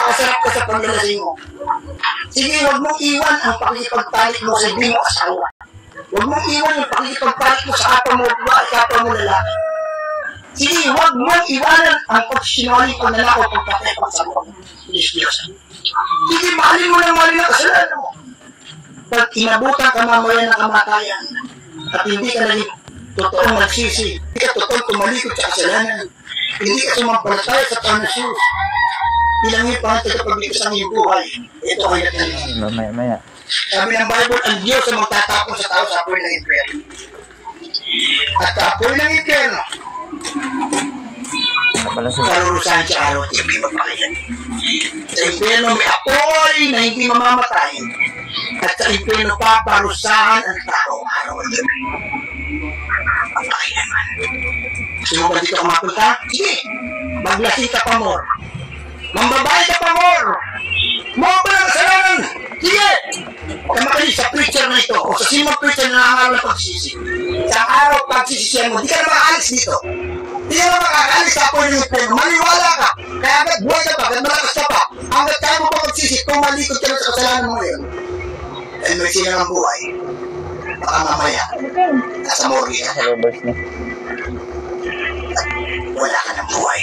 Napakasarap ka sa paglalasing mo. Sige, huwag mong iwan ang pakikipagtalik mo sa ibig mo asawa. Huwag mong iwan ang pakikipagtalik mo sa kapwa mo lalaki. Sige, huwag mong iwanan ang pagsinungaling o nanakaw pagpatay pagsama mo. Sige, mahalin mo ng mahalin ang kasalanan mo. Pag inabutan ka mamaya ng kamatayan at hindi ka naging totoong magsisi, hindi ka totoong tumalikod sa kasalanan, hindi ka sumampalataya sa Panginoon, ilang yung pangatay kapag ligtas ang iyong buhay, ito ay natin. Maya. Sabi ng Bible, ang Diyos ang magtatapon sa tao sa apoy ng impyerno. At sa apoy ng impyerno, karurusahan sa araw at hindi magpakayan. Sa impyerno may apoy na hindi mamamatay. At sa impyerno paparusahan ang tao araw at gabi. Magpakayan man. Gusto mo ba dito kumapunta? Sige, maglasing ka pa more. Mambabae ka pa more. Mga ba ng kasalanan? Sige! Kamakali sa preacher na ito o sa simang preacher na nangangaral ng pagsisi. Sa araw pagsisisiyan mo, di ka na makaalis dito. Di ka na makakaalis sa apoy ng impyerno. Maniwala ka. Kaya agad buhay ka pa, agad malakas ka pa. Hanggat kaya mo pa pagsisi, tumalikod ka na sa kasalanan mo ngayon. Dahil may sila ng buhay. Baka mamaya, nasa morgue ka. Sa lovers na. Wala ka ng buhay.